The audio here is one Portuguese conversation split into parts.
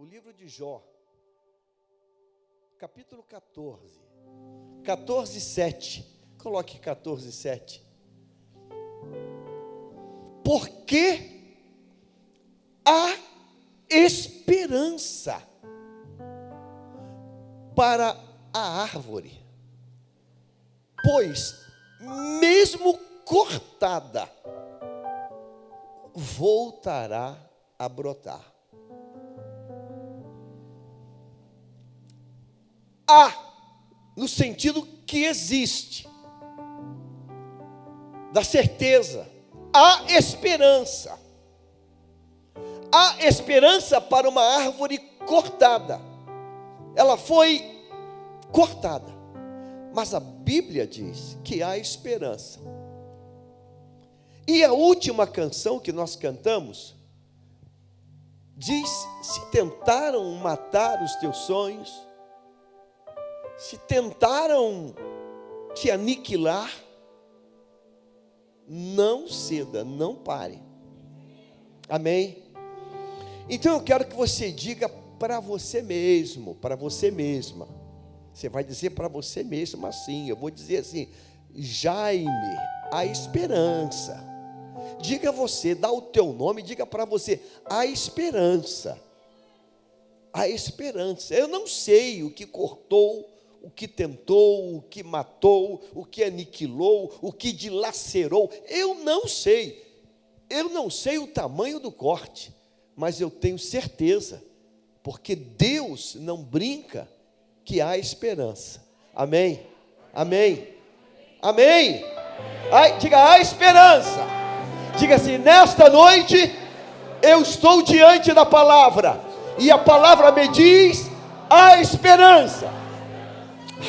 O livro de Jó, capítulo 14:7. Coloque 14:7. Porque há esperança para a árvore, pois mesmo cortada, voltará a brotar. Há, no sentido que existe, da certeza, há esperança. Há esperança para uma árvore cortada. Ela foi cortada, mas a Bíblia diz que há esperança. E a última canção que nós cantamos diz: se tentaram matar os teus sonhos, se tentaram te aniquilar, não ceda, não pare. Amém? Então eu quero que você diga para você mesmo, para você mesma. Você vai dizer para você mesma assim, eu vou dizer assim: Jaime, a esperança. Diga você, dá o teu nome, diga para você: a esperança. A esperança. Eu não sei o que cortou, o que tentou, o que matou, o que aniquilou, o que dilacerou. Eu não sei o tamanho do corte, mas eu tenho certeza, porque Deus não brinca, que há esperança. Amém? Amém? Amém? Ai, diga: há esperança. Diga assim: nesta noite eu estou diante da palavra, e a palavra me diz: há esperança.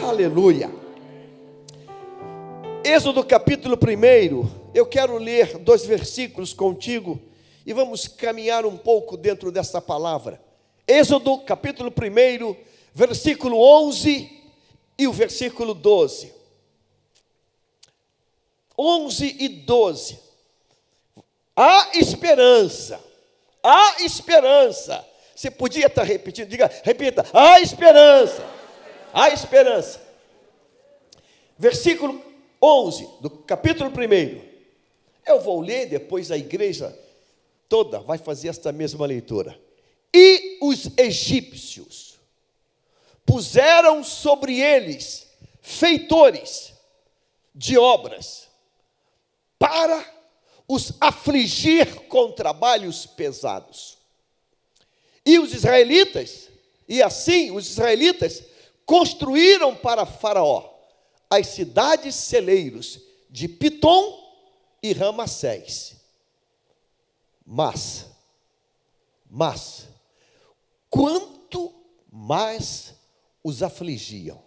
Aleluia. Êxodo capítulo 1, eu quero ler 2 versículos contigo e vamos caminhar um pouco dentro dessa palavra. Êxodo capítulo 1, versículo 11 e o versículo 12. 11 e 12. Há esperança. Há esperança. Você podia estar repetindo, repita: há esperança. Há esperança. Versículo 11 do capítulo 1. Eu vou ler, depois a igreja toda vai fazer esta mesma leitura. E os egípcios puseram sobre eles feitores de obras, para os afligir com trabalhos pesados. E os israelitas construíram para Faraó as cidades celeiros de Pitom e Ramassés. Mas, quanto mais os afligiam,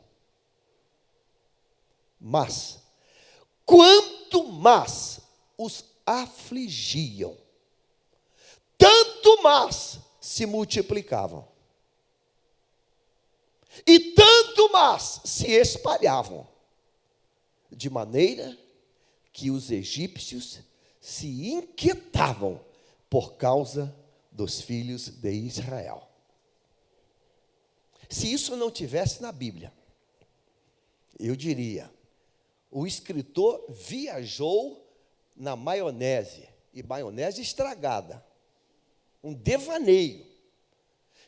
tanto mais se multiplicavam, e tanto mais se espalhavam, de maneira que os egípcios se inquietavam por causa dos filhos de Israel. Se isso não tivesse na Bíblia, eu diria: o escritor viajou na maionese, e maionese estragada, um devaneio.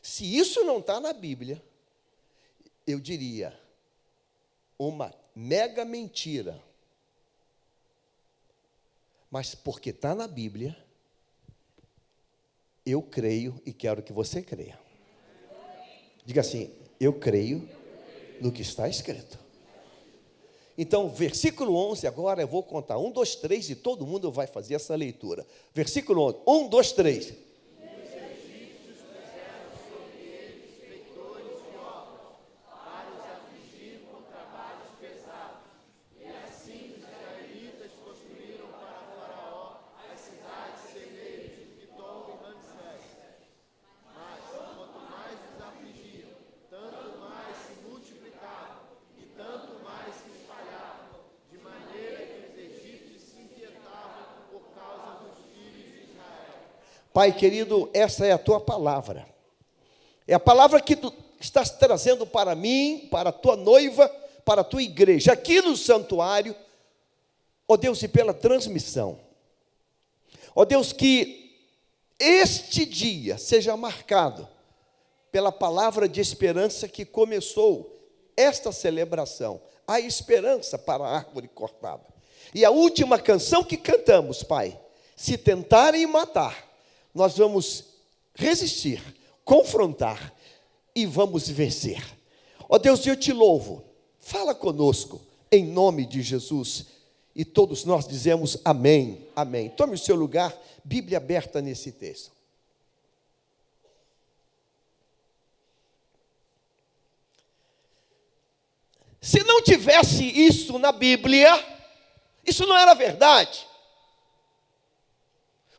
Se isso não está na Bíblia, eu diria: uma mega mentira. Mas porque está na Bíblia, eu creio e quero que você creia. Diga assim: eu creio no que está escrito. Então, versículo 11, agora eu vou contar 1, 2, 3 e todo mundo vai fazer essa leitura. Versículo 11, 1, 2, 3. Pai querido, essa é a tua palavra. É a palavra que tu estás trazendo para mim, para a tua noiva, para a tua igreja, aqui no santuário. Ó Deus, e pela transmissão. Ó Deus, que este dia seja marcado pela palavra de esperança que começou esta celebração. A esperança para a árvore cortada. E a última canção que cantamos, Pai, se tentarem matar, nós vamos resistir, confrontar e vamos vencer. Ó Deus, eu te louvo, fala conosco, em nome de Jesus. E todos nós dizemos amém, amém. Tome o seu lugar, Bíblia aberta nesse texto. Se não tivesse isso na Bíblia, isso não era verdade.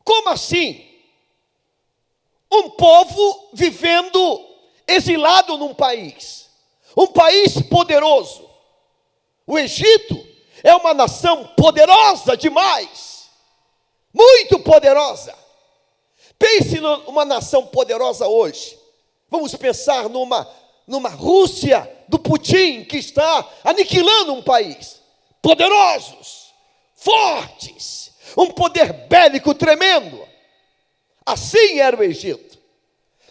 Como assim? Um povo vivendo exilado num país, um país poderoso. O Egito é uma nação poderosa demais, muito poderosa. Pense numa nação poderosa hoje. Vamos pensar numa Rússia do Putin, que está aniquilando um país. Poderosos, fortes, um poder bélico tremendo. Assim era o Egito.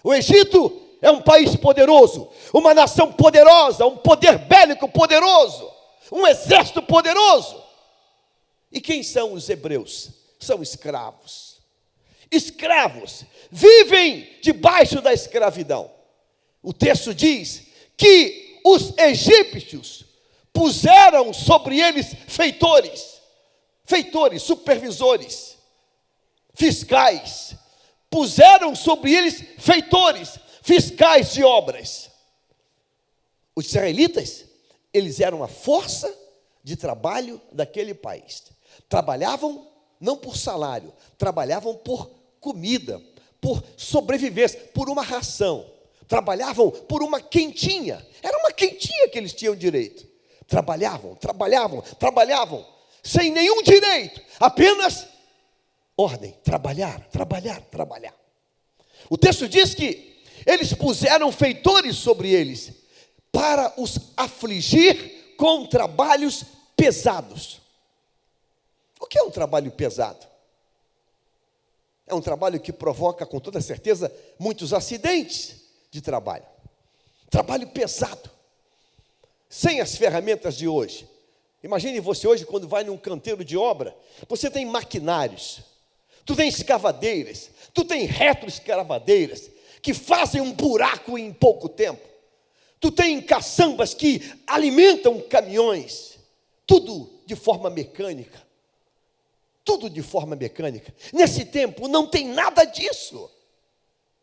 O Egito é um país poderoso, uma nação poderosa, um poder bélico poderoso, um exército poderoso. E quem são os hebreus? São escravos. Escravos vivem debaixo da escravidão. O texto diz que os egípcios puseram sobre eles feitores, supervisores, fiscais. Puseram sobre eles feitores, fiscais de obras. Os israelitas, eles eram a força de trabalho daquele país. Trabalhavam não por salário, trabalhavam por comida, por sobrevivência, por uma ração. Trabalhavam por uma quentinha. Era uma quentinha que eles tinham direito. Trabalhavam, sem nenhum direito, apenas ordem, trabalhar. O texto diz que eles puseram feitores sobre eles para os afligir com trabalhos pesados. O que é um trabalho pesado? É um trabalho que provoca, com toda certeza, muitos acidentes de trabalho. Trabalho pesado, sem as ferramentas de hoje. Imagine você hoje, quando vai num canteiro de obra, você tem maquinários, tu tem escavadeiras, tu tem retroescavadeiras, que fazem um buraco em pouco tempo. Tu tem caçambas que alimentam caminhões, tudo de forma mecânica. Nesse tempo não tem nada disso.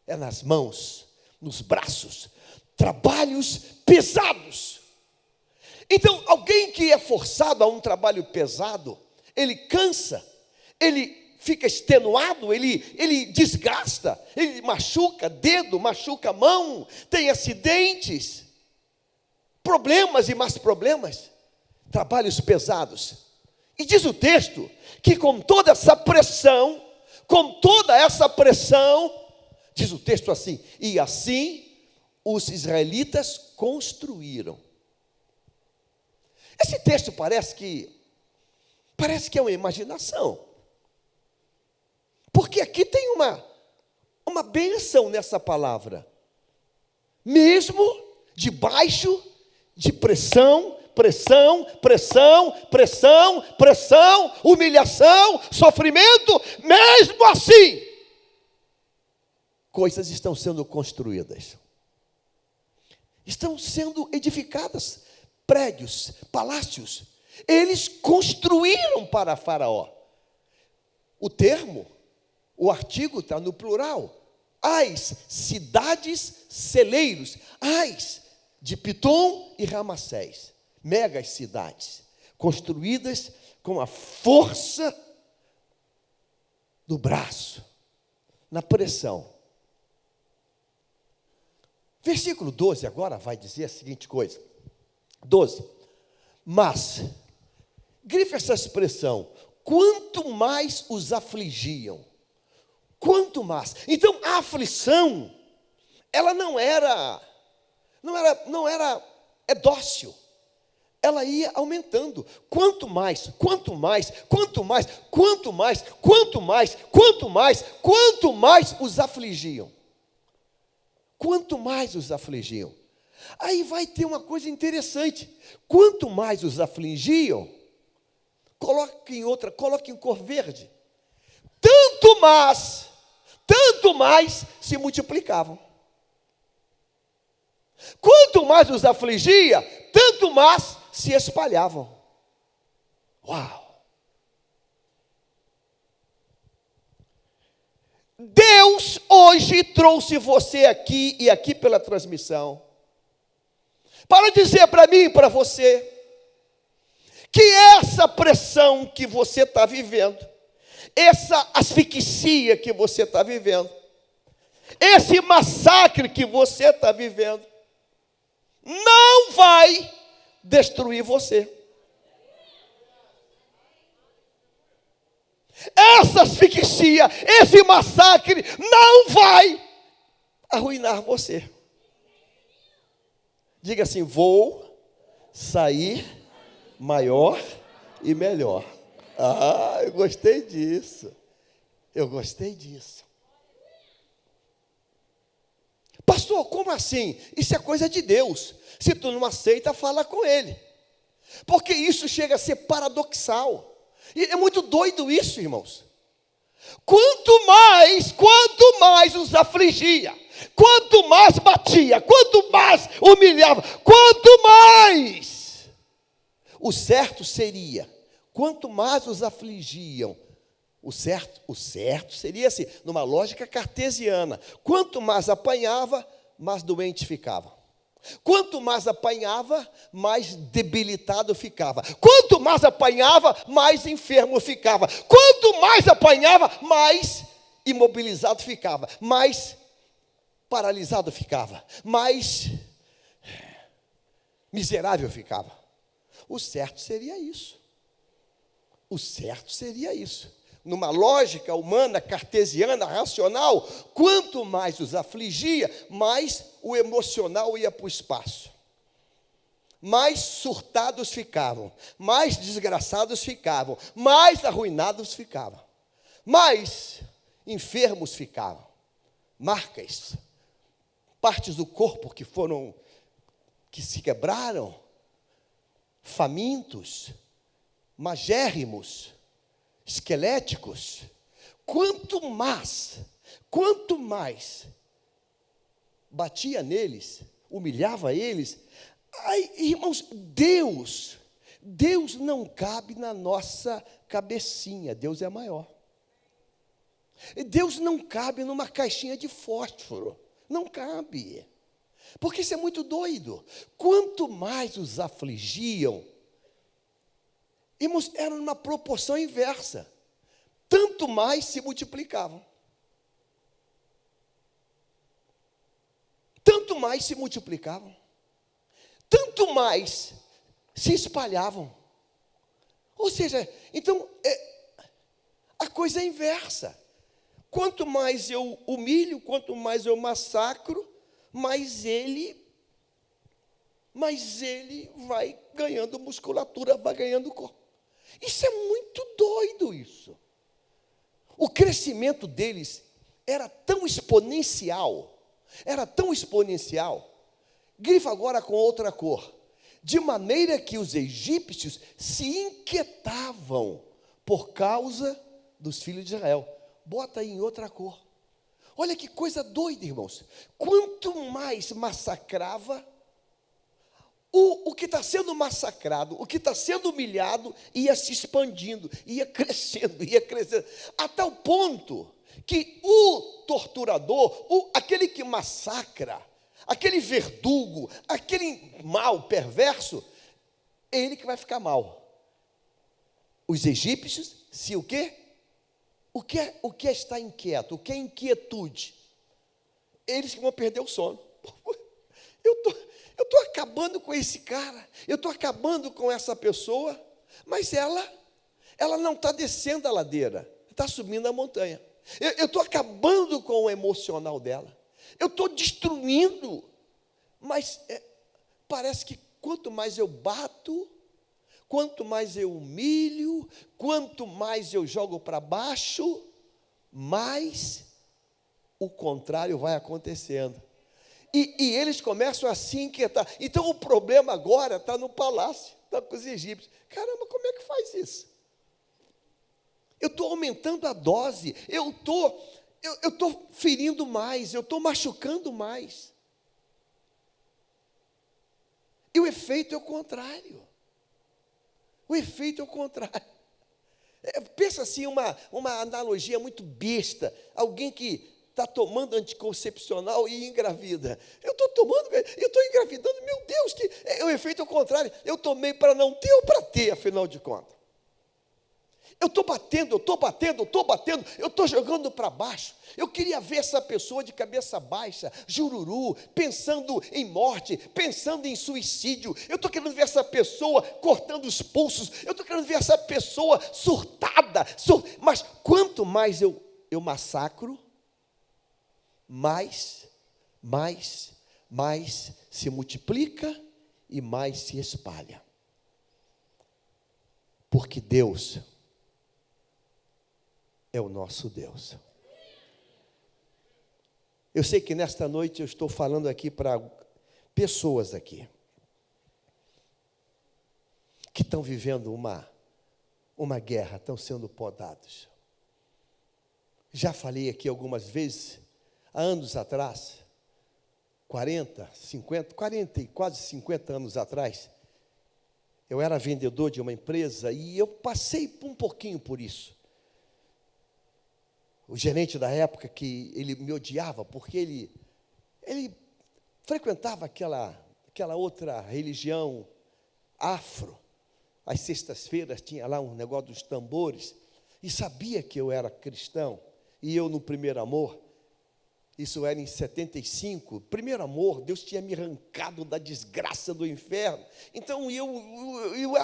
É nas mãos, nos braços, trabalhos pesados. Então, alguém que é forçado a um trabalho pesado, ele cansa, ele fica extenuado, ele desgasta, ele machuca dedo, machuca mão, tem acidentes, problemas e mais problemas, trabalhos pesados. E diz o texto que com toda essa pressão, diz o texto assim, e assim os israelitas construíram. Esse texto parece que é uma imaginação. Porque aqui tem uma bênção nessa palavra. Mesmo debaixo de pressão, humilhação, sofrimento, mesmo assim, coisas estão sendo construídas. Estão sendo edificadas, prédios, palácios. Eles construíram para Faraó. O artigo está no plural. As cidades celeiros, as de Pitom e Ramassés, megas cidades, construídas com a força do braço, na pressão. Versículo 12 agora vai dizer a seguinte coisa. 12. Mas, grife essa expressão, quanto mais os afligiam, quanto mais. Então, a aflição ela não era dócil. Ela ia aumentando. Quanto mais os afligiam. Quanto mais os afligiam. Aí vai ter uma coisa interessante. Quanto mais os afligiam, coloque em cor verde. Tanto mais se multiplicavam. Quanto mais os afligia, tanto mais se espalhavam. Uau! Deus hoje trouxe você aqui e aqui pela transmissão para dizer para mim e para você que essa pressão que você está vivendo, essa asfixia que você está vivendo, esse massacre que você está vivendo, não vai destruir você. Essa asfixia, esse massacre não vai arruinar você. Diga assim: vou sair maior e melhor. Ah, eu gostei disso. Pastor, como assim? Isso é coisa de Deus. Se tu não aceita, fala com Ele. Porque isso chega a ser paradoxal. E é muito doido isso, irmãos. Quanto mais os afligia, quanto mais batia, quanto mais humilhava, quanto mais, o certo seria, quanto mais os afligiam, o certo seria assim, numa lógica cartesiana, quanto mais apanhava, mais doente ficava. Quanto mais apanhava, mais debilitado ficava. Quanto mais apanhava, mais enfermo ficava. Quanto mais apanhava, mais imobilizado ficava. Mais paralisado ficava. Mais miserável ficava. O certo seria isso. Numa lógica humana, cartesiana, racional, quanto mais os afligia, mais o emocional ia para o espaço. Mais surtados ficavam, mais desgraçados ficavam, mais arruinados ficavam, mais enfermos ficavam. Marcas, partes do corpo que se quebraram, famintos, magérrimos, esqueléticos. Quanto mais batia neles, humilhava eles. Ai, irmãos, Deus não cabe na nossa cabecinha. Deus é maior. Deus não cabe numa caixinha de fósforo. Não cabe. Porque isso é muito doido. Quanto mais os afligiam, irmãos, era numa proporção inversa. Tanto mais se multiplicavam. Tanto mais se multiplicavam. Tanto mais se espalhavam. Ou seja, então, a coisa é inversa. Quanto mais eu humilho, quanto mais eu massacro, mais ele vai ganhando musculatura, vai ganhando corpo. Isso é muito doido, isso. O crescimento deles era tão exponencial, grifa agora com outra cor, de maneira que os egípcios se inquietavam por causa dos filhos de Israel. Bota aí em outra cor. Olha que coisa doida, irmãos. Quanto mais massacrava, o que está sendo massacrado, o que está sendo humilhado, ia se expandindo, ia crescendo, a tal ponto que o torturador, aquele que massacra, aquele verdugo, aquele mal perverso, é ele que vai ficar mal. Os egípcios, se o quê? O que é estar inquieto? O que é inquietude? Eles que vão perder o sono. Eu estou acabando com esse cara, eu estou acabando com essa pessoa, mas ela não está descendo a ladeira, está subindo a montanha. Eu estou acabando com o emocional dela. eu estou destruindo. Mas parece que quanto mais eu bato, quanto mais eu humilho, quanto mais eu jogo para baixo, mais o contrário vai acontecendo. E eles começam a se inquietar. Então o problema agora está no palácio, está com os egípcios. Caramba, como é que faz isso? Eu estou aumentando a dose, eu estou ferindo mais, eu estou machucando mais. E o efeito é o contrário. O efeito é o contrário. Pensa assim, uma analogia muito besta. Alguém que está tomando anticoncepcional e engravida. Eu estou engravidando, meu Deus, o efeito é o contrário. Eu tomei para não ter ou para ter, afinal de contas. Eu estou batendo, eu estou jogando para baixo. Eu queria ver essa pessoa de cabeça baixa, jururu, pensando em morte, pensando em suicídio. Eu estou querendo ver essa pessoa cortando os pulsos. Eu estou querendo ver essa pessoa surtada. Mas quanto mais eu massacro, mais se multiplica e mais se espalha. Porque Deus é o nosso Deus. Eu sei que nesta noite eu estou falando aqui para pessoas aqui que estão vivendo uma guerra, estão sendo podados. Já falei aqui algumas vezes, há anos atrás, 40 e quase 50 anos atrás, eu era vendedor de uma empresa e eu passei um pouquinho por isso. O gerente da época, que ele me odiava, porque ele frequentava aquela outra religião afro. Às sextas-feiras tinha lá um negócio dos tambores, e sabia que eu era cristão, e eu no Primeiro Amor, isso era em 75, Primeiro Amor, Deus tinha me arrancado da desgraça do inferno, então eu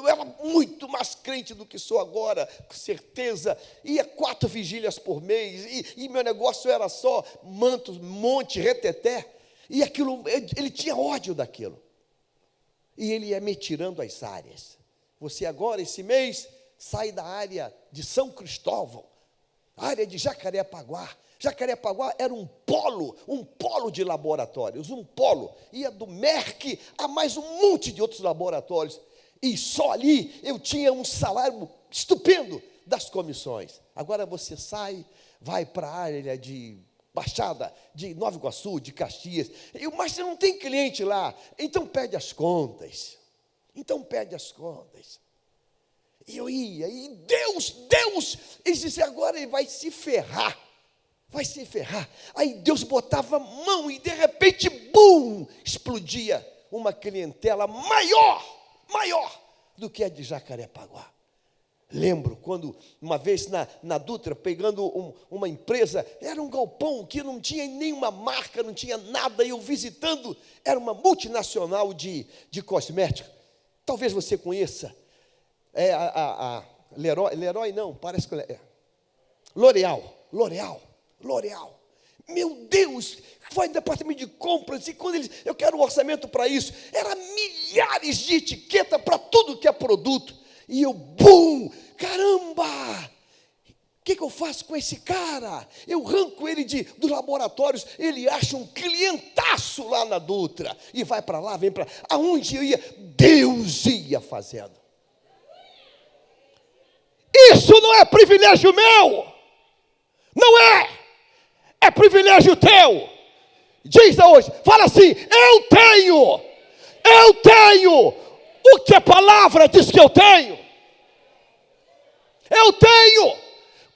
era muito mais crente do que sou agora, com certeza, ia 4 vigílias por mês, e meu negócio era só mantos, monte, reteté, e aquilo, ele tinha ódio daquilo, e ele ia me tirando as áreas. Você agora, esse mês, sai da área de São Cristóvão, área de Jacarepaguá. Jacarepaguá era um polo de laboratórios, um polo. Ia do Merck a mais um monte de outros laboratórios. E só ali eu tinha um salário estupendo das comissões. Agora você sai, vai para a área de Baixada, de Nova Iguaçu, de Caxias. Mas você não tem cliente lá, então pede as contas. E eu ia, e Deus, eles diziam, agora ele vai se ferrar. Aí Deus botava a mão e de repente, bum, explodia uma clientela maior do que a de Jacarepaguá. Lembro quando, uma vez na Dutra, pegando uma empresa, era um galpão que não tinha nenhuma marca, não tinha nada, e eu visitando, era uma multinacional de cosméticos. Talvez você conheça, a Leroy não, parece que é L'Oréal. Meu Deus, vai no departamento de compras, e quando eu quero um orçamento para isso, era milhares de etiquetas para tudo que é produto, e eu, bum, caramba, o que eu faço com esse cara? Eu arranco ele dos laboratórios, ele acha um clientaço lá na Dutra, e vai para lá, vem para lá, aonde eu ia, Deus ia fazendo. Isso não é privilégio meu, não é privilégio teu. Diz hoje, fala assim, eu tenho o que a palavra diz que eu tenho.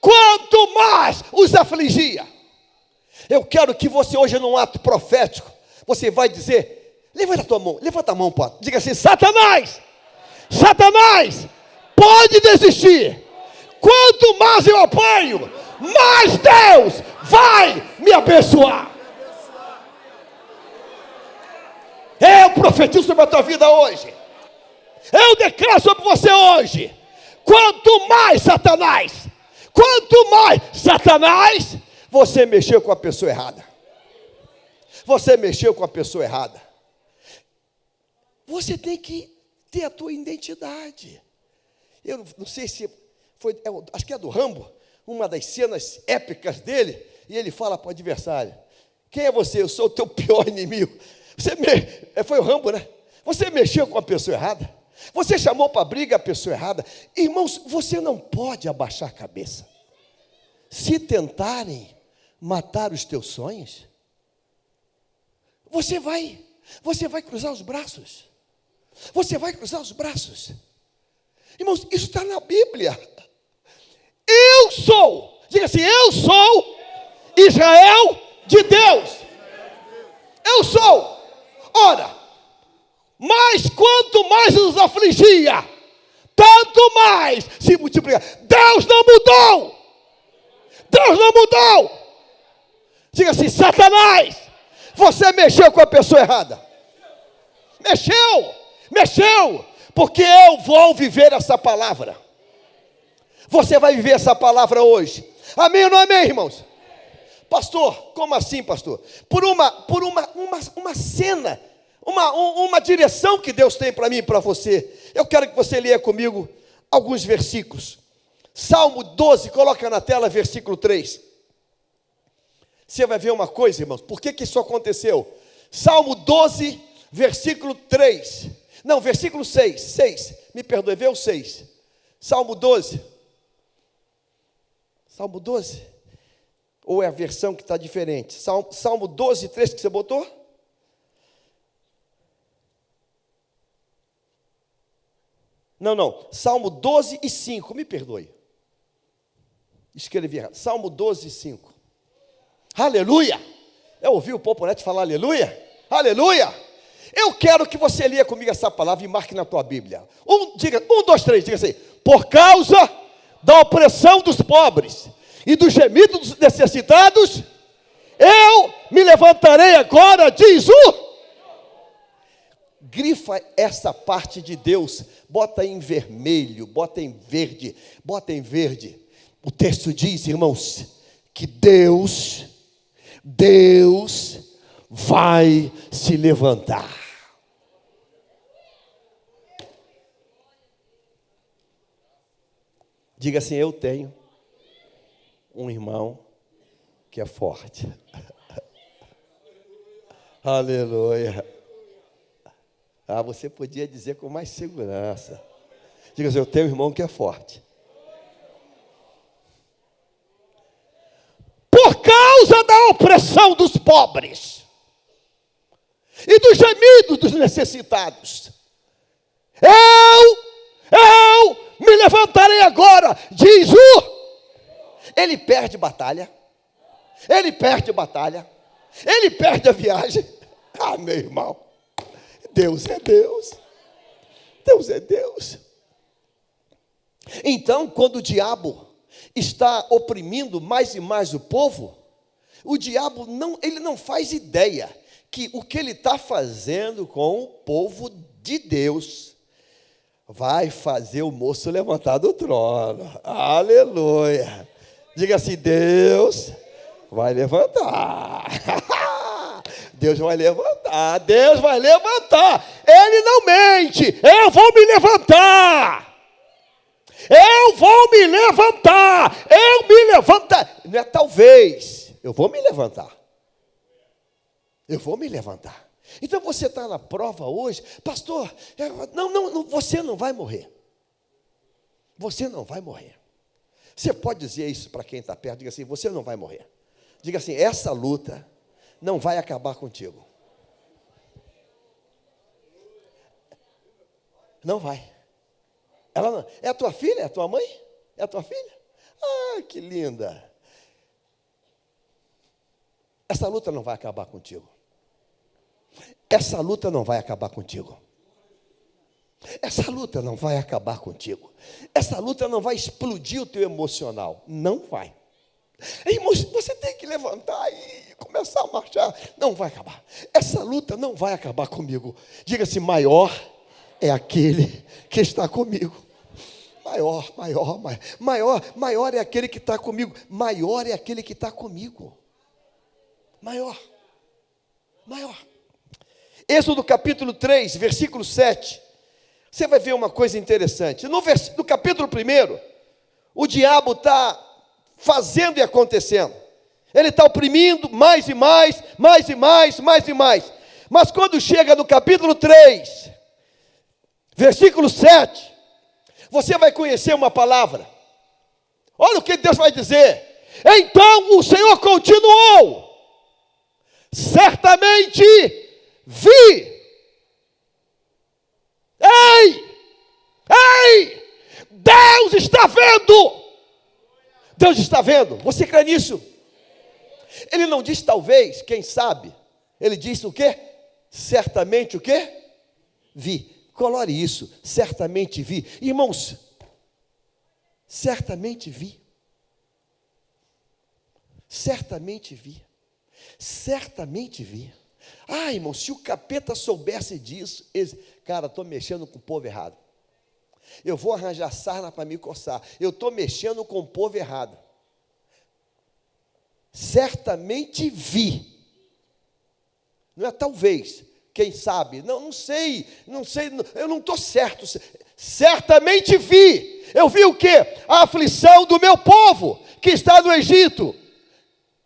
Quanto mais os afligia. Eu quero que você hoje, num ato profético, você vai dizer, levanta a mão, pô. Diga assim, Satanás, pode desistir. Quanto mais eu apanho, mais Deus vai me abençoar. Eu profetizo sobre a tua vida hoje. Eu declaro sobre você hoje. Quanto mais Satanás, você mexeu com a pessoa errada. você mexeu com a pessoa errada. Você tem que ter a tua identidade. Eu não sei se foi, acho que é do Rambo, uma das cenas épicas dele, e ele fala para o adversário: quem é você? Eu sou o teu pior inimigo. Foi o Rambo, né? Você mexeu com a pessoa errada. Você chamou para briga a pessoa errada. Irmãos, você não pode abaixar a cabeça. Se tentarem matar os teus sonhos, você vai cruzar os braços. Você vai cruzar os braços. Irmãos, isso está na Bíblia. Eu sou, diga assim, eu sou Israel de Deus. Eu sou. Ora, mas quanto mais nos afligia, tanto mais se multiplicar. Deus não mudou. Deus não mudou. Diga assim, Satanás, você mexeu com a pessoa errada. Mexeu, porque eu vou viver essa palavra. Você vai viver essa palavra hoje. Amém ou não amém, irmãos? Pastor, como assim, pastor? Por uma cena, uma direção que Deus tem para mim e para você. Eu quero que você leia comigo alguns versículos. Salmo 12, coloca na tela, versículo 3. Você vai ver uma coisa, irmãos, por que isso aconteceu? Salmo 12, versículo 3. Não, versículo 6, me perdoe, vê o 6. Salmo 12. Salmo 12? Ou é a versão que está diferente? Salmo 12, 3 que você botou? Não, Salmo 12 e 5, me perdoe. Escrevi errado. Salmo 12 e 5. Aleluia! Eu ouvi o Poponete falar aleluia? Aleluia! Eu quero que você leia comigo essa palavra e marque na tua Bíblia. 1, 2, 3, diga assim. Por causa da opressão dos pobres e do gemido dos necessitados, eu me levantarei agora, diz o... Grifa essa parte de Deus, bota em vermelho, bota em verde. O texto diz, irmãos, que Deus vai se levantar. Diga assim, eu tenho um irmão que é forte. Aleluia. Você podia dizer com mais segurança. Diga assim, eu tenho um irmão que é forte. Por causa da opressão dos pobres e dos gemidos dos necessitados, eu me levantarei agora, diz o... Ele perde batalha, ele perde a viagem. Meu irmão, Deus é Deus. Então, quando o diabo está oprimindo mais e mais o povo, o diabo não faz ideia que o que ele está fazendo com o povo de Deus vai fazer o moço levantar do trono. Aleluia! Diga assim, Deus vai levantar. Deus vai levantar. Ele não mente. Eu vou me levantar. Não é talvez. Eu vou me levantar. Então você está na prova hoje. Pastor, não, você não vai morrer. Você pode dizer isso para quem está perto. Diga assim, você não vai morrer. Diga assim, essa luta não vai acabar contigo. Não vai. Ela não. É a tua filha? É a tua mãe? É a tua filha? Que linda. Essa luta não vai acabar contigo. Essa luta não vai acabar contigo. Essa luta não vai explodir o teu emocional. Não vai. Irmãos, você tem que levantar e começar a marchar. Não vai acabar. Essa luta não vai acabar comigo. Diga-se, maior é aquele que está comigo. Maior é aquele que está comigo. Maior. Maior. Êxodo capítulo 3, versículo 7. Você vai ver uma coisa interessante. No capítulo 1, o diabo está fazendo e acontecendo. Ele está oprimindo mais e mais, mais e mais, mais e mais. Mas quando chega no capítulo 3, versículo 7, você vai conhecer uma palavra. Olha o que Deus vai dizer. Então o Senhor continuou. Certamente vi. Ei! Deus está vendo. Deus está vendo. Você crê nisso? Ele não diz talvez, quem sabe. Ele disse o quê? Certamente o quê? Vi. Colore isso. Certamente vi. Irmãos, certamente vi. Certamente vi. Certamente vi. Ah, irmão, se o capeta soubesse disso, cara, estou mexendo com o povo errado. Eu vou arranjar sarna para me coçar. Eu estou mexendo com o povo errado. Certamente vi. Não é talvez, quem sabe. Não sei, eu não estou certo. Certamente vi. Eu vi o quê? A aflição do meu povo, que está no Egito.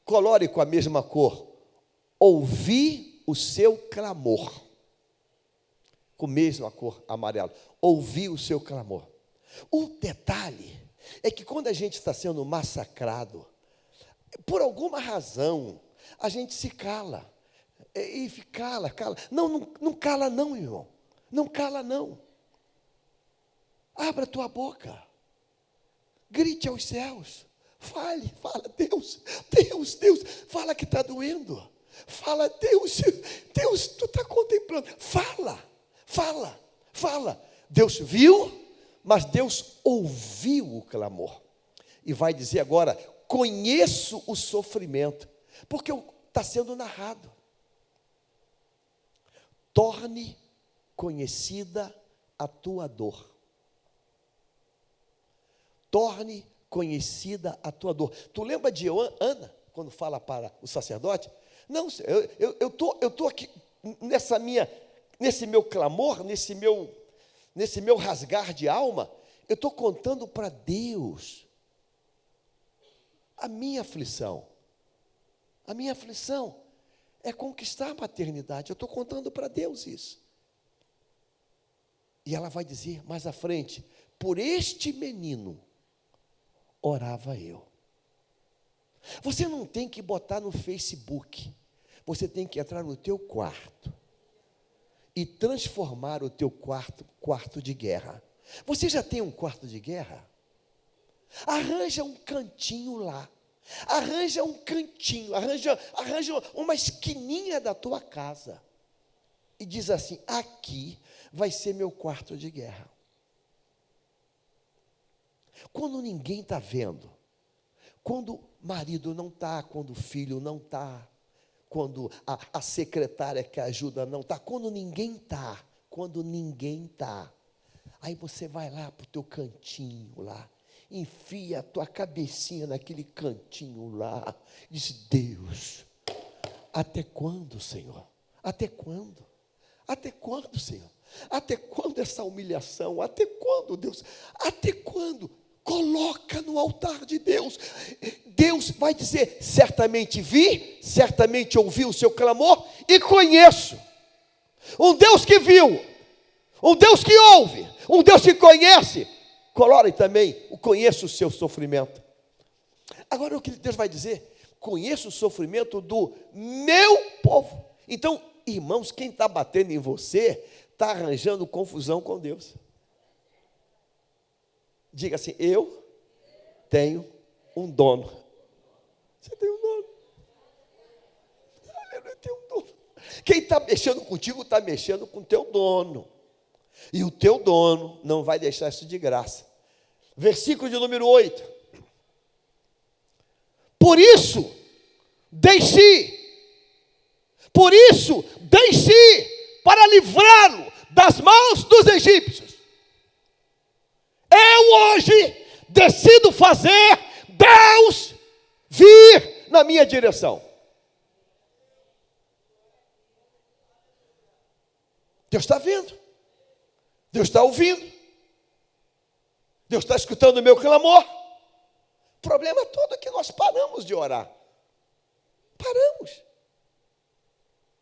Colore com a mesma cor. Ouvi o seu clamor. Com a mesma cor amarela. Ouvi o seu clamor. O detalhe é que quando a gente está sendo massacrado, por alguma razão, a gente se cala. E cala. Não cala não, irmão. Não cala não. Abra a tua boca. Grite aos céus. Fala, Deus, fala que está doendo. Fala, Deus, tu está contemplando. Fala. Deus viu, mas Deus ouviu o clamor. E vai dizer agora, conheço o sofrimento, porque está sendo narrado. Torne conhecida a tua dor. Torne conhecida a tua dor. Tu lembra de Ana, quando fala para o sacerdote? Não, eu tô aqui nesse meu clamor, nesse meu rasgar de alma, eu estou contando para Deus a minha aflição. A minha aflição é conquistar a paternidade. Eu estou contando para Deus isso. E ela vai dizer mais à frente, por este menino orava eu. Você não tem que botar no Facebook. Você tem que entrar no teu quarto e transformar o teu quarto de guerra. Você já tem um quarto de guerra? Arranja um cantinho lá. Arranja um cantinho, arranja uma esquininha da tua casa. E diz assim, aqui vai ser meu quarto de guerra. Quando ninguém está vendo, quando o marido não está, quando o filho não está, quando a secretária que ajuda não está, quando ninguém está, aí você vai lá para o teu cantinho lá, enfia a tua cabecinha naquele cantinho lá, diz, Deus, até quando, Senhor? Até quando? Até quando, Senhor? Até quando essa humilhação? Até quando, Deus? Até quando? Coloca no altar de Deus. Deus vai dizer, certamente vi, certamente ouvi o seu clamor e conheço. Um Deus que viu, um Deus que ouve, um Deus que conhece. Colore também, conheço o seu sofrimento. Agora o que Deus vai dizer? Conheço o sofrimento do meu povo. Então, irmãos, quem está batendo em você, está arranjando confusão com Deus. Diga assim, eu tenho um dono. Você tem um dono. Eu tenho um dono. Quem está mexendo contigo, está mexendo com o teu dono. E o teu dono não vai deixar isso de graça. Versículo de número 8. Por isso, desci para livrá-lo das mãos dos egípcios. Eu hoje decido fazer Deus vir na minha direção. Deus está vendo, Deus está ouvindo, Deus está escutando o meu clamor. O problema todo é que nós paramos de orar.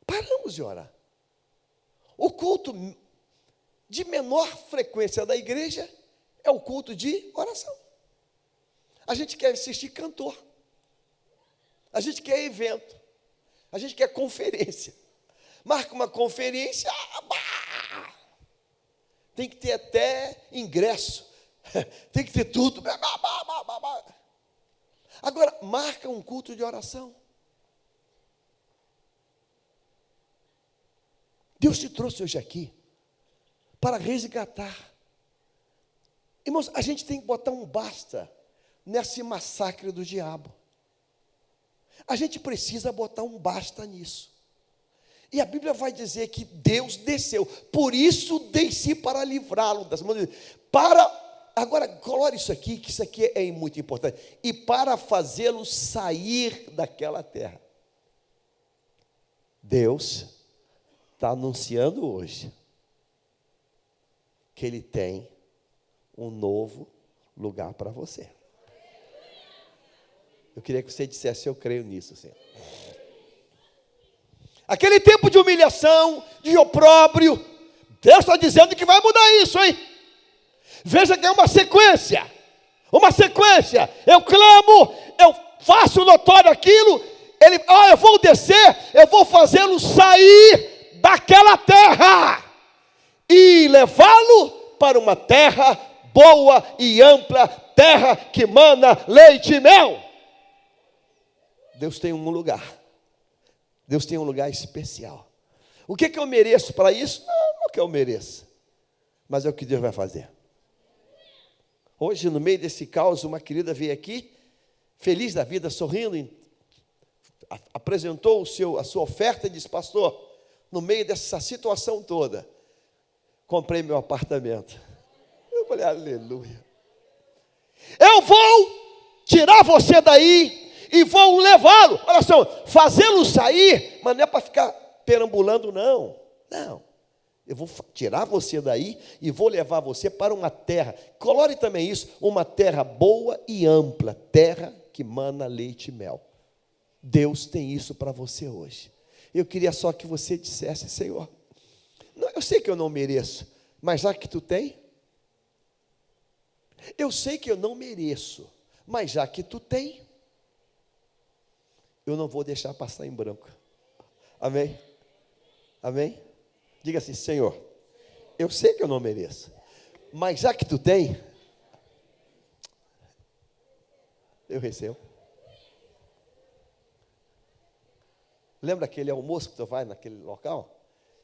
Paramos de orar. O culto de menor frequência da igreja é o culto de oração. A gente quer assistir cantor, a gente quer evento, a gente quer conferência. Marca uma conferência, tem que ter até ingresso, tem que ter tudo. Agora, marca um culto de oração. Deus te trouxe hoje aqui para resgatar. Irmãos, a gente tem que botar um basta nesse massacre do diabo. A gente precisa botar um basta nisso. E a Bíblia vai dizer que Deus desceu, por isso desci para livrá-lo das mãos de Deus. Agora, coloque isso aqui, que isso aqui é muito importante. E para fazê-lo sair daquela terra. Deus está anunciando hoje que Ele tem um novo lugar para você. Eu queria que você dissesse: eu creio nisso, Senhor. Aquele tempo de humilhação, de opróbrio, Deus está dizendo que vai mudar isso, hein? Veja que é uma sequência. Eu clamo, eu faço notório aquilo. Eu vou descer, eu vou fazê-lo sair daquela terra e levá-lo para uma terra boa e ampla, terra que mana leite e mel. Deus tem um lugar. Deus tem um lugar especial. O que eu mereço para isso? Não é o que eu mereço, mas é o que Deus vai fazer. Hoje, no meio desse caos, uma querida veio aqui, feliz da vida, sorrindo, apresentou a sua oferta e disse: pastor, no meio dessa situação toda, comprei meu apartamento. Eu falei: aleluia. Eu vou tirar você daí e vou levá-lo. Olha só, fazê-lo sair, mas não é para ficar perambulando, não. Eu vou tirar você daí e vou levar você para uma terra. Coloque também isso, uma terra boa e ampla, terra que mana leite e mel. Deus tem isso para você hoje. Eu queria só que você dissesse: Senhor, eu sei que eu não mereço, mas já que tu tem, eu sei que eu não mereço, mas já que tu tem, eu não vou deixar passar em branco. Amém? Amém? Diga assim: Senhor, eu sei que eu não mereço, mas já que tu tem, eu recebo. Lembra aquele almoço que tu vai naquele local?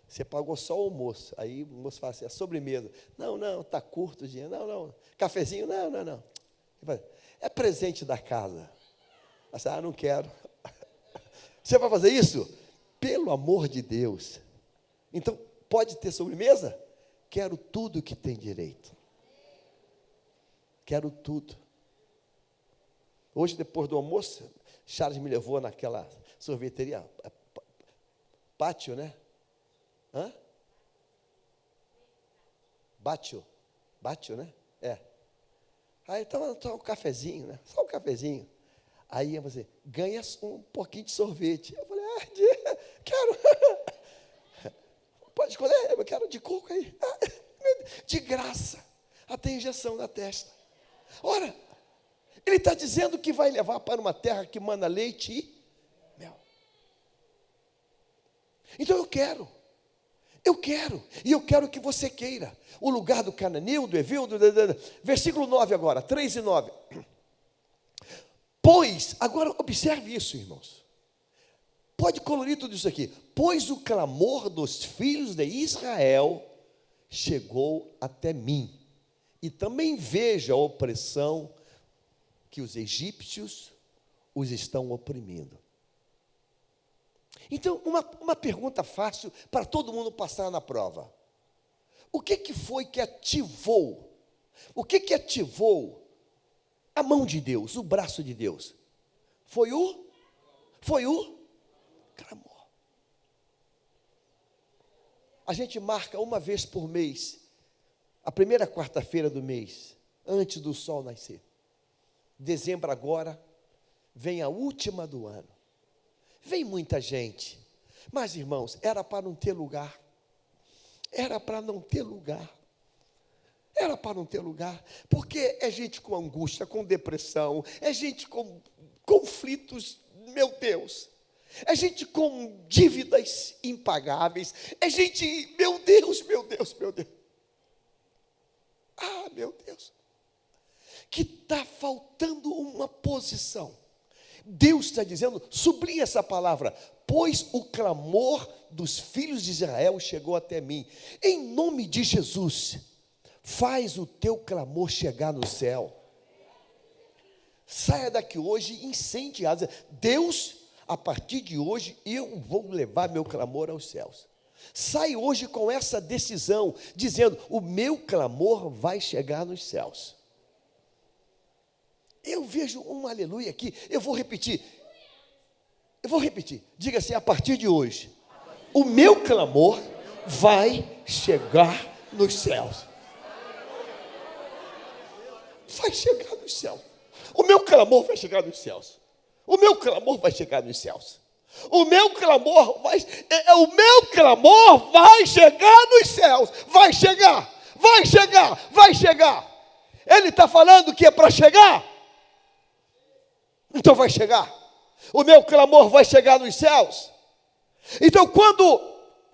Você pagou só o almoço. Aí o moço fala assim: a sobremesa. Não, está curto o dinheiro. Não. Cafezinho, não. É presente da casa. Você: não quero. Você vai fazer isso? Pelo amor de Deus. Então, pode ter sobremesa? Quero tudo que tem direito. Quero tudo. Hoje, depois do almoço, Charles me levou naquela sorveteria, Pátio, né? Bátio, né? É. Aí estava um cafezinho, né? Só um cafezinho. Aí você ganha um pouquinho de sorvete. Eu falei: quero. Pode escolher, eu quero de coco aí. De graça. Até injeção na testa. Ora, ele está dizendo que vai levar para uma terra que mana leite e mel. Então eu quero, e eu quero que você queira. O lugar do cananeu, do heveu, versículo 9 agora, 3 e 9. Pois, agora observe isso, irmãos. Pode colorir tudo isso aqui. Pois o clamor dos filhos de Israel chegou até mim, e também vejo a opressão que os egípcios os estão oprimindo. Então, uma pergunta fácil para todo mundo passar na prova. O que foi que ativou? O que ativou a mão de Deus, o braço de Deus? Foi o clamor. A gente marca uma vez por mês, a primeira quarta-feira do mês, antes do sol nascer. Dezembro agora, vem a última do ano. Vem muita gente, mas irmãos, era para não ter lugar. Era para não ter lugar. Era para não ter lugar, porque é gente com angústia, com depressão, é gente com conflitos, meu Deus, é gente com dívidas impagáveis, é gente, meu Deus, meu Deus, meu Deus. Ah, meu Deus, que está faltando uma posição. Deus está dizendo, sublinha essa palavra, pois o clamor dos filhos de Israel chegou até mim. Em nome de Jesus, faz o teu clamor chegar no céu. Saia daqui hoje incendiado. Deus, a partir de hoje, eu vou levar meu clamor aos céus. Sai hoje com essa decisão, dizendo, o meu clamor vai chegar nos céus. Eu vejo um aleluia aqui, eu vou repetir, diga assim, a partir de hoje, o meu clamor vai chegar nos céus. Vai chegar nos céus. O meu clamor vai chegar nos céus. O meu clamor vai chegar nos céus. O meu clamor vai chegar nos céus. Vai chegar, vai chegar, vai chegar. Ele está falando que é para chegar. Então vai chegar. O meu clamor vai chegar nos céus. Então quando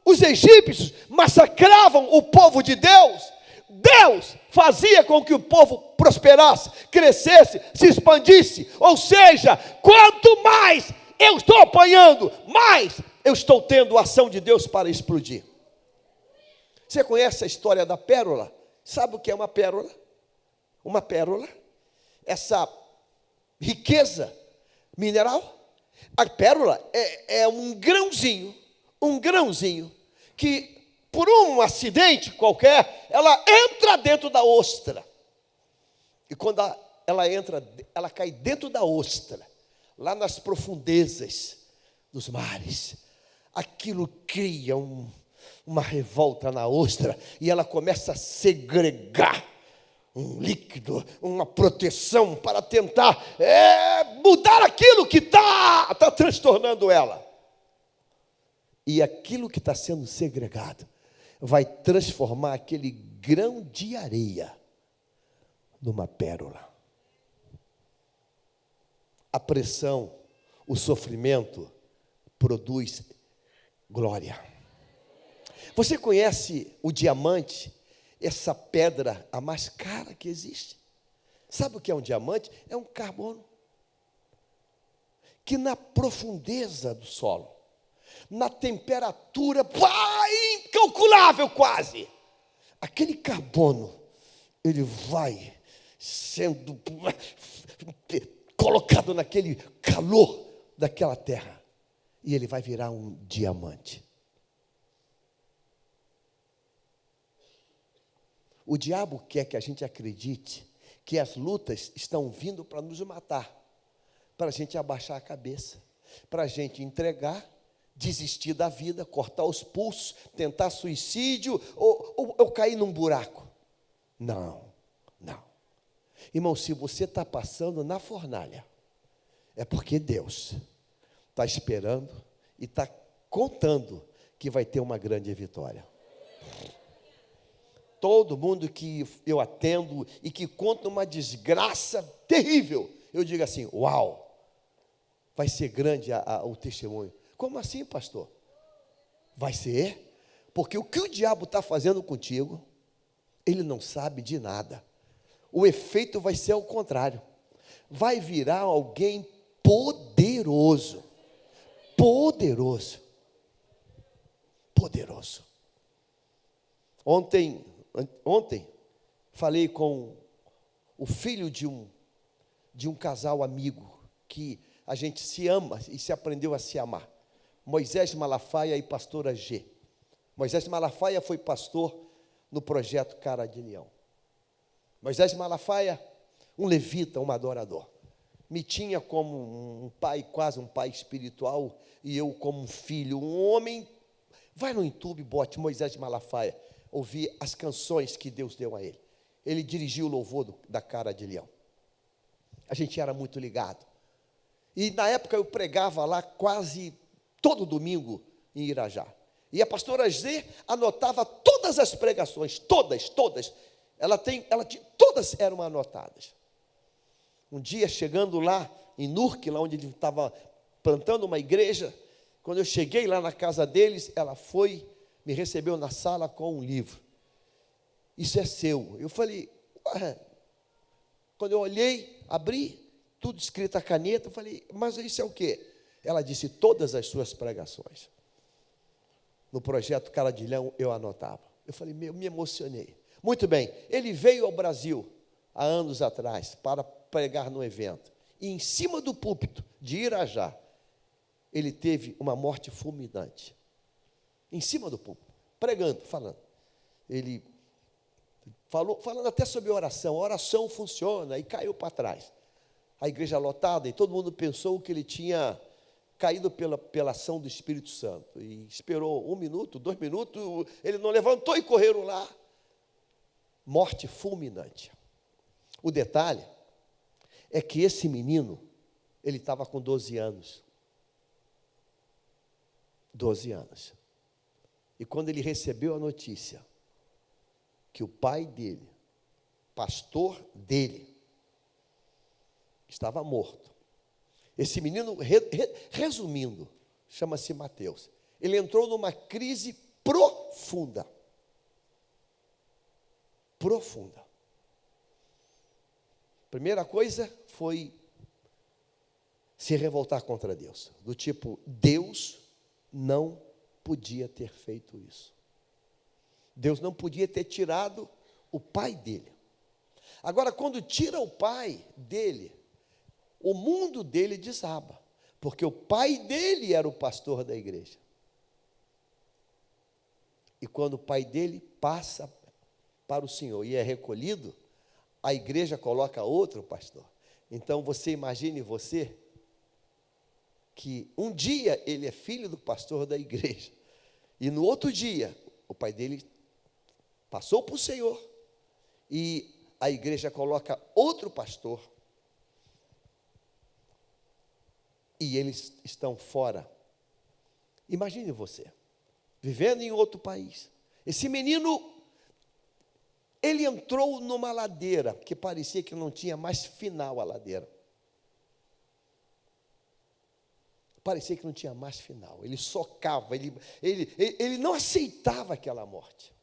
os egípcios massacravam o povo de Deus, Deus fazia com que o povo prosperasse, crescesse, se expandisse. Ou seja, quanto mais eu estou apanhando, mais eu estou tendo a ação de Deus para explodir. Você conhece a história da pérola? Sabe o que é uma pérola? Uma pérola, essa riqueza mineral. A pérola é um grãozinho que, por um acidente qualquer, ela entra dentro da ostra. E quando ela entra, ela cai dentro da ostra, lá nas profundezas dos mares. Aquilo cria uma revolta na ostra, e ela começa a segregar um líquido, uma proteção para tentar mudar aquilo que está transtornando ela. E aquilo que está sendo segregado vai transformar aquele grão de areia numa pérola. A pressão, o sofrimento produz glória. Você conhece o diamante? Essa pedra, a mais cara que existe. Sabe o que é um diamante? É um carbono que na profundeza do solo, na temperatura incalculável quase, aquele carbono, ele vai sendo colocado naquele calor daquela terra, e ele vai virar um diamante. O diabo quer que a gente acredite que as lutas estão vindo para nos matar, para a gente abaixar a cabeça, para a gente entregar, desistir da vida, cortar os pulsos, tentar suicídio ou cair num buraco. Não. Irmão, se você está passando na fornalha, é porque Deus está esperando e está contando que vai ter uma grande vitória. Todo mundo que eu atendo e que conta uma desgraça terrível, eu digo assim, uau, vai ser grande o testemunho. Como assim, pastor? Vai ser, porque o que o diabo está fazendo contigo, ele não sabe de nada. O efeito vai ser ao contrário. Vai virar alguém poderoso. Poderoso. Ontem falei com o filho de um casal amigo, que a gente se ama e se aprendeu a se amar. Moisés Malafaia e pastora G. Moisés Malafaia foi pastor no projeto Cara de Leão. Moisés Malafaia, um levita, um adorador. Me tinha como um pai, quase um pai espiritual, e eu como um filho, um homem Vai no YouTube, bote Moisés de Malafaia, ouvir as canções que Deus deu a ele. Ele dirigiu o louvor da Cara de Leão. A gente era muito ligado. E na época eu pregava lá quase todo domingo em Irajá. E a pastora Zê anotava todas as pregações, todas. Todas eram anotadas. Um dia, chegando lá em Nurque, lá onde ele estava plantando uma igreja, quando eu cheguei lá na casa deles, ela me recebeu na sala com um livro. Isso é seu. Eu falei, ué. Quando eu olhei, abri, tudo escrito a caneta, eu falei, mas isso é o quê? Ela disse, todas as suas pregações. No projeto Cara de Leão, eu anotava. Eu falei, me emocionei. Muito bem, ele veio ao Brasil, há anos atrás, para pregar no evento. E em cima do púlpito de Irajá, ele teve uma morte fulminante. Em cima do púlpito, pregando, falando. Ele falando até sobre oração. A oração funciona, e caiu para trás. A igreja lotada, e todo mundo pensou que ele tinha caído pela ação do Espírito Santo. E esperou 1 minuto, 2 minutos, ele não levantou e correram lá. Morte fulminante. O detalhe é que esse menino, ele estava com 12 anos. 12 anos. E quando ele recebeu a notícia que o pai dele, pastor dele, estava morto. Esse menino, resumindo, chama-se Mateus. Ele entrou numa crise profunda. Profunda. Primeira coisa foi se revoltar contra Deus. Do tipo, Deus não podia ter feito isso. Deus não podia ter tirado o pai dele. Agora, quando tira o pai dele, o mundo dele desaba, porque o pai dele era o pastor da igreja. E quando o pai dele passa para o Senhor e é recolhido, a igreja coloca outro pastor. Então, você imagine que um dia ele é filho do pastor da igreja, e no outro dia, o pai dele passou para o Senhor, e a igreja coloca outro pastor, e eles estão fora. Imagine você, vivendo em outro país. Esse menino, ele entrou numa ladeira, que parecia que não tinha mais final a ladeira. Parecia que não tinha mais final. Ele socava, ele não aceitava aquela morte.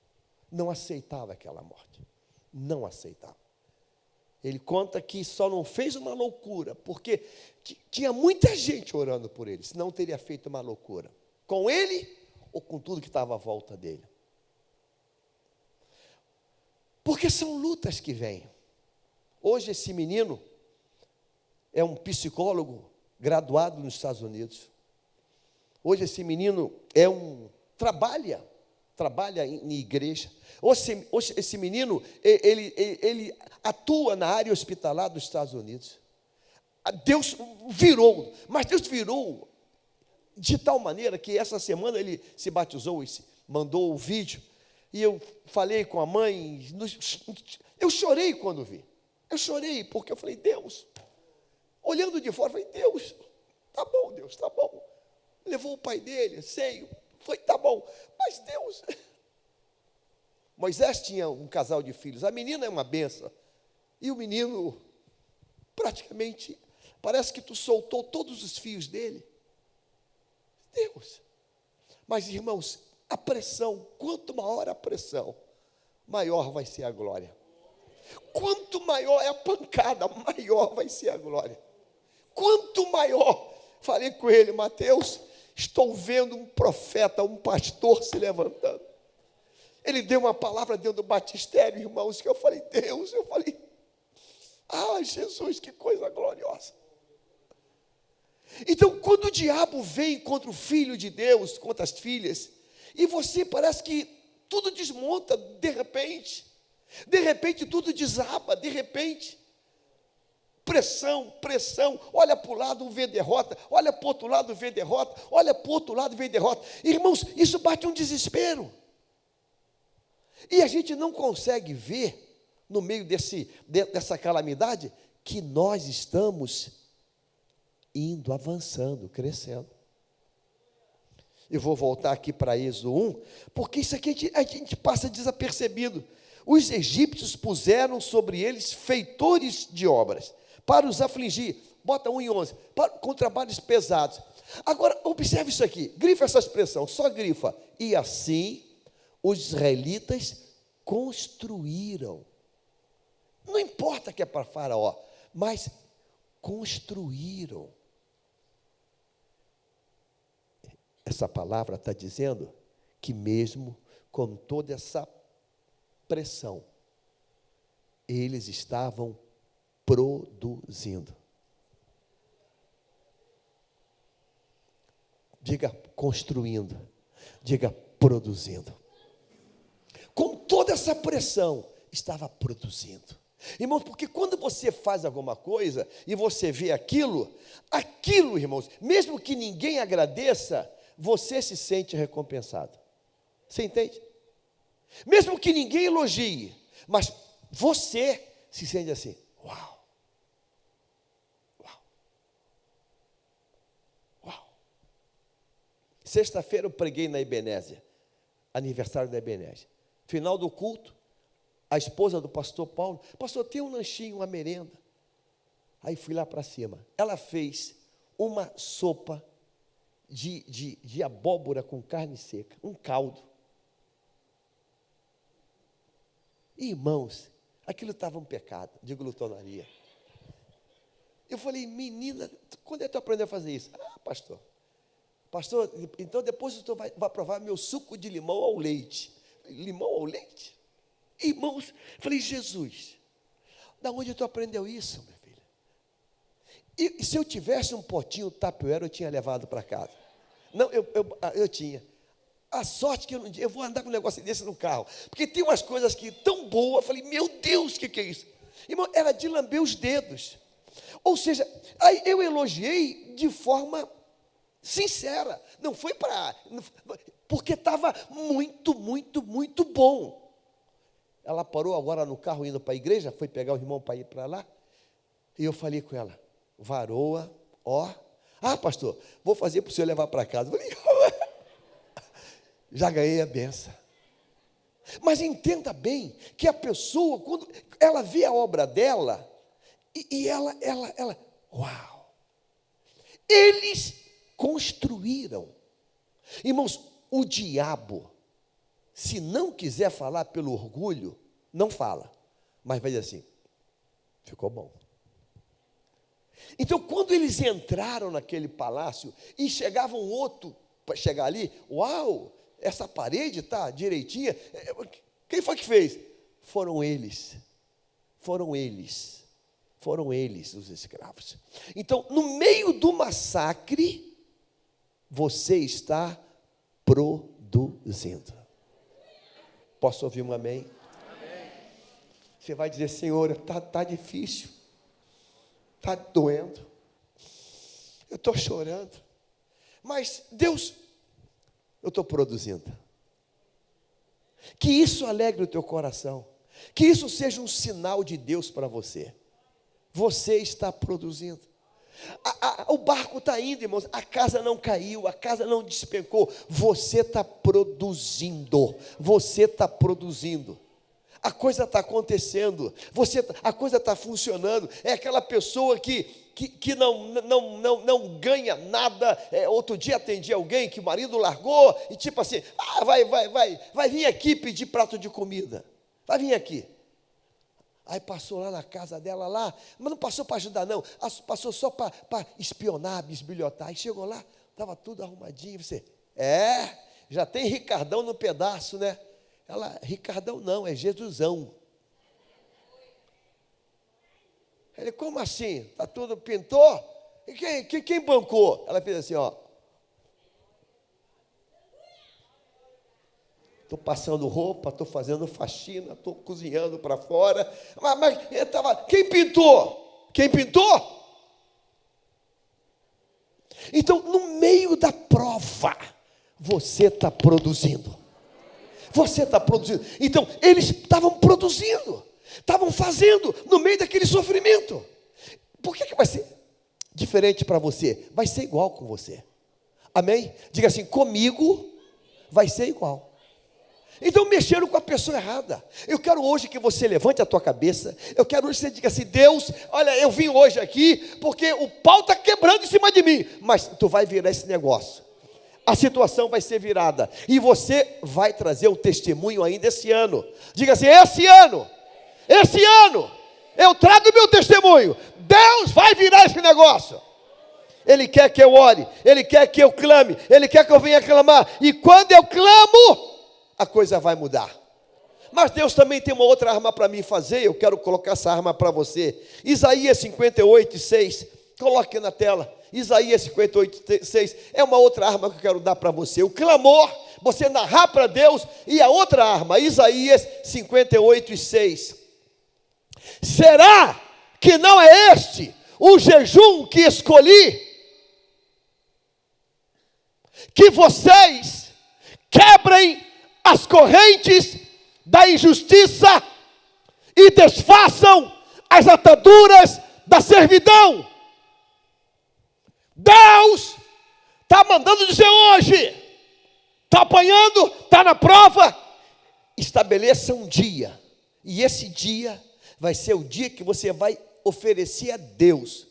Não aceitava aquela morte. Não aceitava. Ele conta que só não fez uma loucura, porque tinha muita gente orando por ele, senão teria feito uma loucura. Com ele ou com tudo que estava à volta dele. Porque são lutas que vêm. Hoje esse menino é um psicólogo graduado nos Estados Unidos. Hoje esse menino trabalha em igreja. Hoje esse menino, ele atua na área hospitalar dos Estados Unidos. Deus virou de tal maneira que essa semana ele se batizou e mandou o vídeo. E eu falei com a mãe, eu chorei quando vi. Eu chorei porque eu falei, Deus, olhando de fora, eu falei, Deus, tá bom, Deus, tá bom. Levou o pai dele, tá bom, mas Deus. Moisés tinha um casal de filhos, a menina é uma benção, e o menino, praticamente, parece que tu soltou todos os fios dele. Deus. Mas, irmãos, a pressão, quanto maior a pressão, maior vai ser a glória. Quanto maior é a pancada, maior vai ser a glória. Quanto maior, falei com ele, Mateus, estou vendo um profeta, um pastor se levantando. Ele deu uma palavra dentro do batistério, irmãos, que eu falei, Deus, Jesus, que coisa gloriosa. Então, quando o diabo vem contra o filho de Deus, contra as filhas, e você parece que tudo desmonta de repente tudo desaba, de repente. pressão, pressão, olha para o lado, vê derrota, olha para o outro lado, vê derrota, olha para o outro lado, vê derrota. Irmãos, isso bate um desespero. E a gente não consegue ver, no meio dessa calamidade, que nós estamos indo, avançando, crescendo. Eu vou voltar aqui para Êxodo 1, porque isso aqui a gente passa desapercebido. Os egípcios puseram sobre eles feitores de obras, para os afligir, bota 1 e 11, com trabalhos pesados. Agora, observe isso aqui, grifa essa expressão, só grifa. E assim, os israelitas construíram. Não importa que é para Faraó, mas construíram. Essa palavra está dizendo que mesmo com toda essa pressão, eles estavam produzindo. Diga construindo, diga produzindo. Com toda essa pressão, estava produzindo. Irmãos, porque quando você faz alguma coisa e você vê aquilo, irmãos, mesmo que ninguém agradeça, você se sente recompensado. Você entende? Mesmo que ninguém elogie, mas você se sente assim, uau, uau, uau. Sexta-feira eu preguei na Ebenezer, aniversário da Ebenezer. Final do culto, a esposa do pastor Paulo, pastor, tem um lanchinho, uma merenda. Aí fui lá para cima. Ela fez uma sopa de abóbora com carne seca, um caldo. Irmãos, aquilo estava um pecado de glutonaria. Eu falei, menina, quando é que tu aprendeu a fazer isso? Ah, pastor, então depois tu vai provar meu suco de limão ao leite. Limão ao leite? Irmãos, eu falei, Jesus, da onde tu aprendeu isso, minha filha? E se eu tivesse um potinho Tupperware, eu tinha levado para casa. Não, eu tinha. A sorte que eu vou andar com um negócio desse no carro, porque tem umas coisas que tão boas, eu falei, meu Deus, o que é isso? Irmão, era de lamber os dedos. Ou seja, aí eu elogiei de forma sincera, não foi porque estava muito, muito, muito bom. Ela parou agora no carro indo para a igreja, foi pegar o irmão para ir para lá, e eu falei com ela, varoa, ó, pastor, vou fazer para o senhor levar para casa. Eu falei, já ganhei a benção. Mas entenda bem que a pessoa, quando ela vê a obra dela, e ela, uau! Eles construíram. Irmãos, o diabo, se não quiser falar pelo orgulho, não fala, mas vai dizer assim, ficou bom. Então, quando eles entraram naquele palácio, e chegava um outro para chegar ali, uau! Essa parede está direitinha. Quem foi que fez? Foram eles os escravos. Então, no meio do massacre, você está produzindo. Posso ouvir um amém? Amém. Você vai dizer, Senhor, está difícil, está doendo, eu estou chorando, mas Deus, eu estou produzindo. Que isso alegre o teu coração. Que isso seja um sinal de Deus para você. Você está produzindo. O barco está indo, irmãos. A casa não caiu, a casa não despencou. Você está produzindo. Você está produzindo. A coisa está acontecendo. A coisa está funcionando. É aquela pessoa que não ganha nada. Outro dia atendi alguém que o marido largou e tipo assim, vai vir aqui pedir prato de comida. Vai vir aqui. Aí passou lá na casa dela lá, mas não passou para ajudar não, passou só para espionar, bisbilhotar. Aí chegou lá, estava tudo arrumadinho. Você, já tem Ricardão no pedaço, né? Ela, Ricardão não, é Jesusão. Ele, como assim? Está tudo, pintou? E quem bancou? Ela fez assim, ó. Estou passando roupa, estou fazendo faxina, estou cozinhando para fora. Mas quem pintou? Quem pintou? Então, no meio da prova, você está produzindo. Você está produzindo. Então, eles estavam produzindo, estavam fazendo no meio daquele sofrimento. Por que vai ser diferente para você? Vai ser igual com você. Amém? Diga assim, comigo vai ser igual. Então mexeram com a pessoa errada. Eu quero hoje que você levante a tua cabeça. Eu quero hoje que você diga assim, Deus, olha, eu vim hoje aqui porque o pau está quebrando em cima de mim. Mas tu vai virar esse negócio. A situação vai ser virada. E você vai trazer o testemunho ainda esse ano. Diga assim, esse ano, eu trago o meu testemunho. Deus vai virar esse negócio. Ele quer que eu ore, Ele quer que eu clame, Ele quer que eu venha clamar. E quando eu clamo, a coisa vai mudar. Mas Deus também tem uma outra arma para mim fazer. Eu quero colocar essa arma para você. Isaías 58:6. Coloque na tela. Isaías 58:6 é uma outra arma que eu quero dar para você. O clamor, você narrar para Deus. E a outra arma, Isaías 58:6. Será que não é este o jejum que escolhi? Que vocês quebrem as correntes da injustiça e desfaçam as ataduras da servidão. Deus está mandando dizer hoje, está apanhando, está na prova, estabeleça um dia, e esse dia vai ser o dia que você vai oferecer a Deus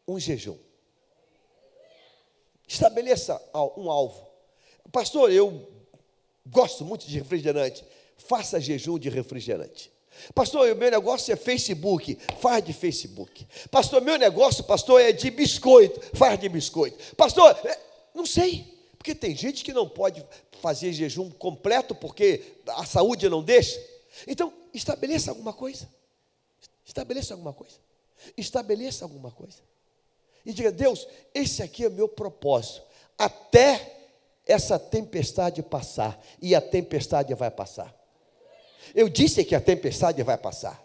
um jejum. Estabeleça um alvo. Pastor, eu gosto muito de refrigerante. Faça jejum de refrigerante. Pastor, o meu negócio é Facebook. Faz de Facebook. Pastor, meu negócio, pastor, é de biscoito. Faz de biscoito. Pastor, não sei. Porque tem gente que não pode fazer jejum completo porque a saúde não deixa. Então, estabeleça alguma coisa. Estabeleça alguma coisa. Estabeleça alguma coisa. E diga, Deus, esse aqui é o meu propósito. Até essa tempestade passar. E a tempestade vai passar. Eu disse que a tempestade vai passar.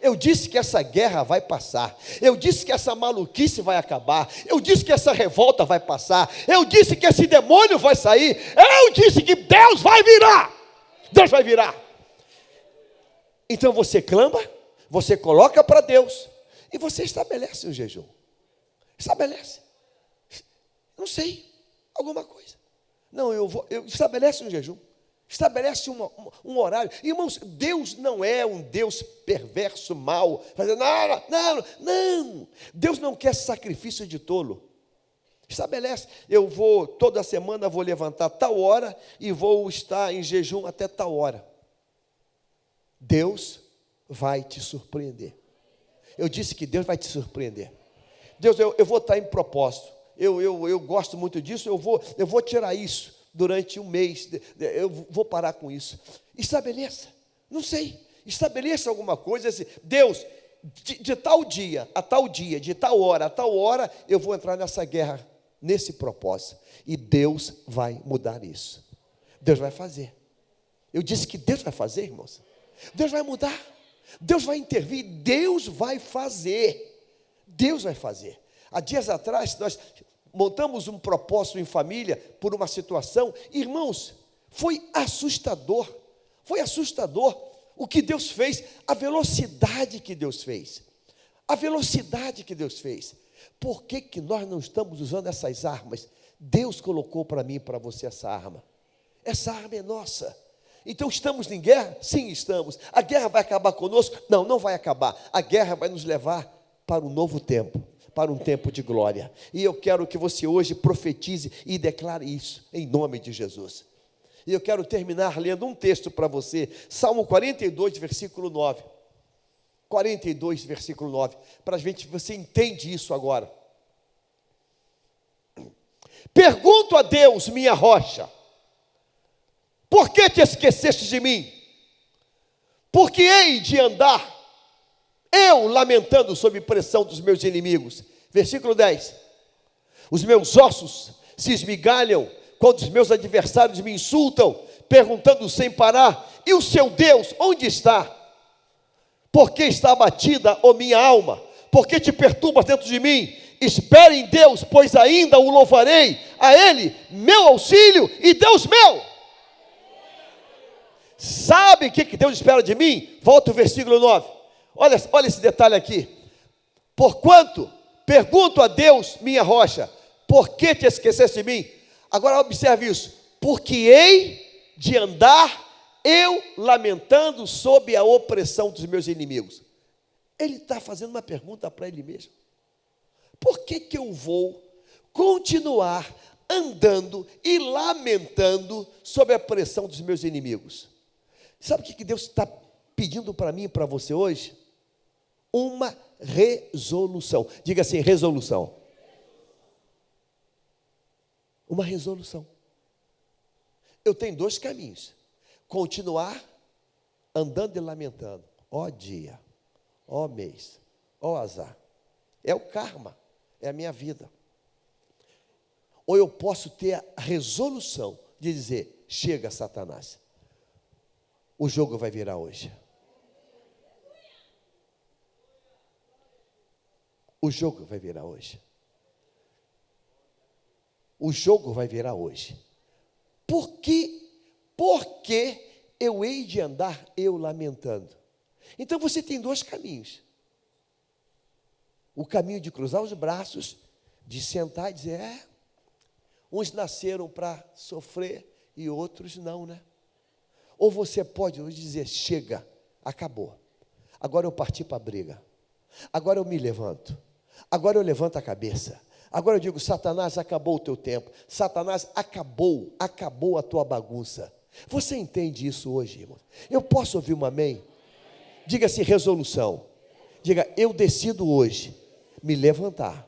Eu disse que essa guerra vai passar. Eu disse que essa maluquice vai acabar. Eu disse que essa revolta vai passar. Eu disse que esse demônio vai sair. Eu disse que Deus vai virar. Deus vai virar. Então você clama, você coloca para Deus e você estabelece um jejum. Estabelece. Não sei, alguma coisa. Não, eu estabelece um jejum. Estabelece um horário. Irmãos, Deus não é um Deus perverso, mau, fazendo não. Deus não quer sacrifício de tolo. Estabelece. Eu vou, toda semana vou levantar tal hora e vou estar em jejum até tal hora. Deus vai te surpreender. Eu disse que Deus vai te surpreender. Deus, eu vou estar em propósito. Eu gosto muito disso, eu vou tirar isso durante um mês, eu vou parar com isso. Estabeleça, não sei, estabeleça alguma coisa assim, Deus, de tal dia a tal dia, de tal hora a tal hora, eu vou entrar nessa guerra, nesse propósito, e Deus vai mudar isso. Deus vai fazer. Eu disse que Deus vai fazer, irmãos. Deus vai mudar, Deus vai intervir, Deus vai fazer. Deus vai fazer. Há dias atrás, nós montamos um propósito em família por uma situação. Irmãos, foi assustador o que Deus fez, a velocidade que Deus fez. Por que nós não estamos usando essas armas? Deus colocou para mim e para você essa arma. Essa arma é nossa. Então estamos em guerra? Sim, estamos. A guerra vai acabar conosco? Não, não vai acabar. A guerra vai nos levar para um novo tempo, para um tempo de glória. E eu quero que você hoje profetize e declare isso, em nome de Jesus. E eu quero terminar lendo um texto para você, Salmo 42, versículo 9. 42, versículo 9, para a gente, você entende isso agora. Pergunto a Deus, minha rocha, por que te esqueceste de mim? Porque hei de andar eu lamentando sob pressão dos meus inimigos. Versículo 10. Os meus ossos se esmigalham quando os meus adversários me insultam, perguntando sem parar, e o seu Deus onde está? Por que está abatida, ó minha alma? porque te perturbas dentro de mim? Espere em Deus, pois ainda o louvarei, a Ele, meu auxílio e Deus meu. Sabe o que Deus espera de mim? Volta o versículo 9. Olha esse detalhe aqui. Porquanto pergunto a Deus, minha rocha, por que te esqueceste de mim? Agora observe isso. Porque hei de andar eu lamentando sob a opressão dos meus inimigos. Ele está fazendo uma pergunta para ele mesmo. Por que eu vou continuar andando e lamentando sob a pressão dos meus inimigos? Sabe o que Deus está pedindo para mim e para você hoje? Uma resolução. Diga assim, resolução. Uma resolução. Eu tenho dois caminhos. Continuar andando e lamentando. Ó dia, ó mês, ó azar. É o karma, é a minha vida. Ou eu posso ter a resolução de dizer, chega, Satanás. O jogo vai virar hoje. O jogo vai virar hoje. O jogo vai virar hoje. Porque eu hei de andar eu lamentando. Então você tem dois caminhos. O caminho de cruzar os braços, de sentar e dizer, uns nasceram para sofrer e outros não, né? Ou você pode hoje dizer, chega, acabou. Agora eu parti para a briga. Agora eu me levanto. Agora eu levanto a cabeça. Agora eu digo, Satanás, acabou o teu tempo. Satanás, acabou a tua bagunça. Você entende isso hoje, irmão? Eu posso ouvir um amém? Diga assim, resolução. Diga, eu decido hoje me levantar